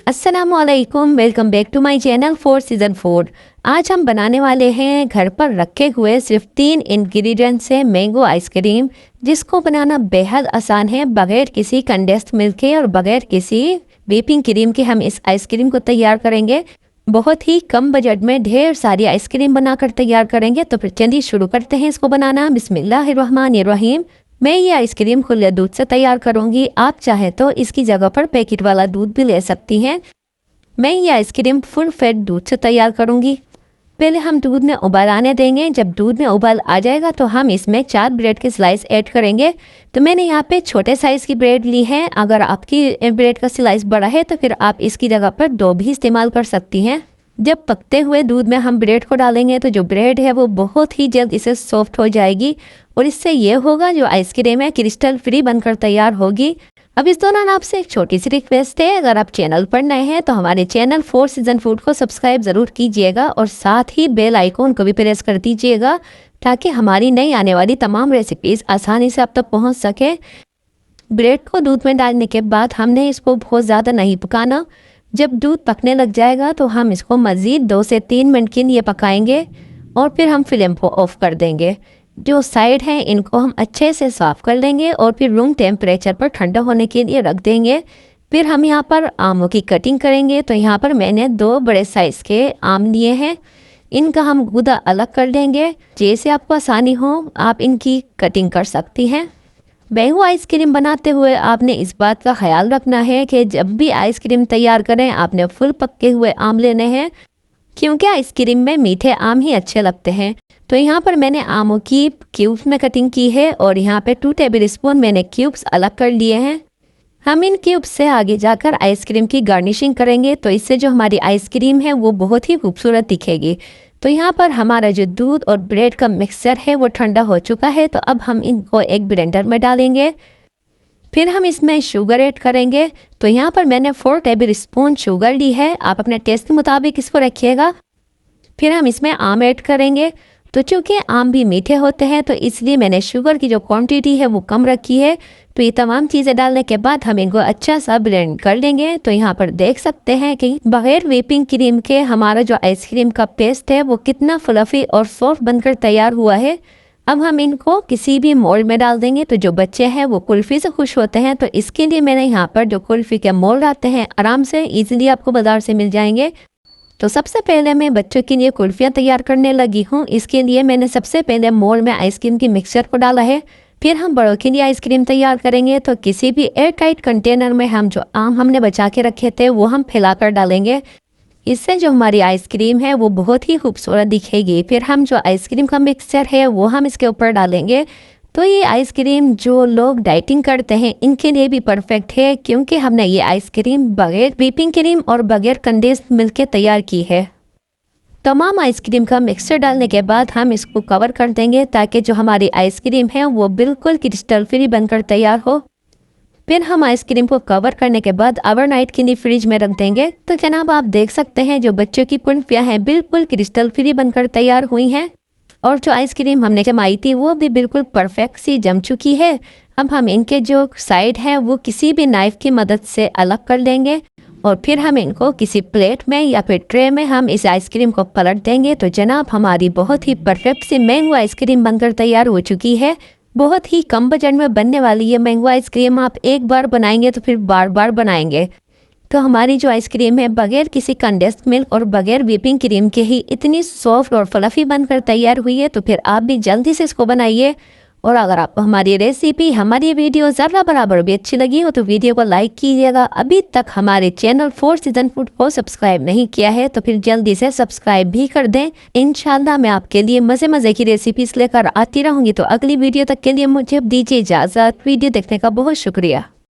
अस्सलामुअलैकुम, welcome back to my channel for season 4। आज हम बनाने वाले हैं घर पर रखे हुए सिर्फ 3 इंग्रेडिएंट से मैंगो आइसक्रीम, जिसको बनाना बेहद आसान है। बगैर किसी कंडेंस्ड मिल्क के और बगैर किसी व्हिपिंग क्रीम के हम इस आइसक्रीम को तैयार करेंगे। बहुत ही कम बजट में ढेर सारी आइसक्रीम बनाकर तैयार करेंगे। तो फिर चलिए शुरू करते हैं इसको बनाना। बिस्मिल्लाहिर्रहमानिर्रहीम। मैं ये आइसक्रीम खुले दूध से तैयार करूंगी। आप चाहे तो इसकी जगह पर पैकेट वाला दूध भी ले सकती हैं। मैं ये आइसक्रीम फुल फैट दूध से तैयार करूंगी। पहले हम दूध में उबाल आने देंगे। जब दूध में उबाल आ जाएगा तो हम इसमें 4 ब्रेड के स्लाइस ऐड करेंगे। तो मैंने यहाँ पे छोटे साइज़ की ब्रेड ली है। अगर आपकी ब्रेड का स्लाइस बड़ा है तो फिर आप इसकी जगह पर 2 भी इस्तेमाल कर सकती हैं। जब पकते हुए दूध में हम ब्रेड को डालेंगे तो जो ब्रेड है वो बहुत ही जल्द इसे सॉफ्ट हो जाएगी और इससे ये होगा जो आइसक्रीम है क्रिस्टल फ्री बनकर तैयार होगी। अब इस दौरान आपसे एक छोटी सी रिक्वेस्ट है, अगर आप चैनल पर नए हैं तो हमारे चैनल फॉर सीज़न फूड को सब्सक्राइब ज़रूर कीजिएगा और साथ ही बेल आइकॉन को भी प्रेस कर दीजिएगा ताकि हमारी नई आने वाली तमाम रेसिपीज़ आसानी से आप तक पहुँच सके। ब्रेड को दूध में डालने के बाद हमने इसको बहुत ज़्यादा नहीं पकाना। जब दूध पकने लग जाएगा तो हम इसको मज़ीद 2 से 3 मिनट के लिए पकाएंगे और फिर हम फ्लेम को ऑफ कर देंगे। जो साइड हैं इनको हम अच्छे से साफ़ कर लेंगे और फिर रूम टेम्परेचर पर ठंडा होने के लिए रख देंगे। फिर हम यहाँ पर आमों की कटिंग करेंगे। तो यहाँ पर मैंने 2 बड़े साइज़ के आम लिए हैं। इनका हम गूदा अलग कर लेंगे। जैसे आपको आसानी हो आप इनकी कटिंग कर सकती हैं। मैंगो आइसक्रीम बनाते हुए आपने इस बात का ख्याल रखना है कि जब भी आइसक्रीम तैयार करें आपने फुल पके हुए आम लेने हैं, क्योंकि आइसक्रीम में मीठे आम ही अच्छे लगते हैं। तो यहाँ पर मैंने आमों की क्यूब्स में कटिंग की है और यहाँ पे 2 टेबल स्पून मैंने क्यूब्स अलग कर लिए हैं। हम इन क्यूब्स से आगे जाकर आइसक्रीम की गार्निशिंग करेंगे। तो इससे जो हमारी आइसक्रीम है वो बहुत ही खूबसूरत दिखेगी। तो यहाँ पर हमारा जो दूध और ब्रेड का मिक्सचर है वो ठंडा हो चुका है। तो अब हम इनको एक ब्लेंडर में डालेंगे। फिर हम इसमें शुगर ऐड करेंगे। तो यहाँ पर मैंने 4 टेबल स्पून शुगर ली है। आप अपने टेस्ट के मुताबिक इसको रखिएगा। फिर हम इसमें आम ऐड करेंगे। तो चूँकि आम भी मीठे होते हैं तो इसलिए मैंने शुगर की जो क्वांटिटी है वो कम रखी है। तो ये तमाम चीज़ें डालने के बाद हम इनको अच्छा सा ब्लेंड कर लेंगे। तो यहाँ पर देख सकते हैं कि बगैर व्हिपिंग क्रीम के हमारा जो आइसक्रीम का पेस्ट है वो कितना फ्लफी और सॉफ्ट बनकर तैयार हुआ है। अब हम इनको किसी भी मोल्ड में डाल देंगे। तो जो बच्चे हैं वो कुल्फ़ी से खुश होते हैं। तो इसके लिए मैंने यहाँ पर जो कुल्फ़ी के मोल्ड आते हैं आराम से ईजिली आपको बाज़ार से मिल जाएंगे। तो सबसे पहले मैं बच्चों के लिए कुल्फ़ियाँ तैयार करने लगी हूँ। इसके लिए मैंने सबसे पहले मोल्ड में आइसक्रीम की मिक्सचर को डाला है। फिर हम बड़ों के लिए आइसक्रीम तैयार करेंगे। तो किसी भी एयर टाइट कंटेनर में हम जो आम हमने बचा के रखे थे वो हम फैलाकर डालेंगे। इससे जो हमारी आइसक्रीम है वो बहुत ही खूबसूरत दिखेगी। फिर हम जो आइसक्रीम का मिक्सचर है वो हम इसके ऊपर डालेंगे। तो ये आइसक्रीम जो लोग डाइटिंग करते हैं इनके लिए भी परफेक्ट है, क्योंकि हमने ये आइसक्रीम बगैर व्हिपिंग क्रीम और बगैर कंडेंस्ड मिल्क के तैयार की है। तमाम आइसक्रीम का मिक्सचर डालने के बाद हम इसको कवर कर देंगे ताकि जो हमारी आइसक्रीम है वो बिल्कुल क्रिस्टल फ्री बनकर तैयार हो। फिर हम आइसक्रीम को कवर करने के बाद ओवरनाइट के लिए फ्रिज में रख देंगे। तो जनाब आप देख सकते हैं जो बच्चों की कुल्फियाँ हैं बिल्कुल क्रिस्टल फ्री बनकर तैयार हुई हैं और जो आइसक्रीम हमने जमाई थी वो भी बिल्कुल परफेक्ट सी जम चुकी है। अब हम इनके जो साइड है वो किसी भी नाइफ की मदद से अलग कर लेंगे और फिर हम इनको किसी प्लेट में या फिर ट्रे में हम इस आइसक्रीम को पलट देंगे। तो जनाब हमारी बहुत ही परफेक्ट सी मैंगो आइसक्रीम बनकर तैयार हो चुकी है। बहुत ही कम बजट में बनने वाली ये मैंगो आइसक्रीम आप एक बार बनाएंगे तो फिर बार बार बनाएंगे। तो हमारी जो आइसक्रीम है बगैर किसी कंडेंस्ड मिल्क और बगैर व्हिपिंग क्रीम के ही इतनी सॉफ्ट और फ्लफी बनकर तैयार हुई है। तो फिर आप भी जल्दी से इसको बनाइए। और अगर आपको हमारी रेसिपी हमारी वीडियो ज़रा बराबर भी अच्छी लगी हो तो वीडियो को लाइक कीजिएगा। अभी तक हमारे चैनल फॉर सीज़न फूड को सब्सक्राइब नहीं किया है तो फिर जल्दी से सब्सक्राइब भी कर दें। इंशाल्लाह मैं आपके लिए मज़े की रेसिपीज़ लेकर आती रहूँगी। तो अगली वीडियो तक के लिए मुझे दीजिए इजाज़त। वीडियो देखने का बहुत शुक्रिया।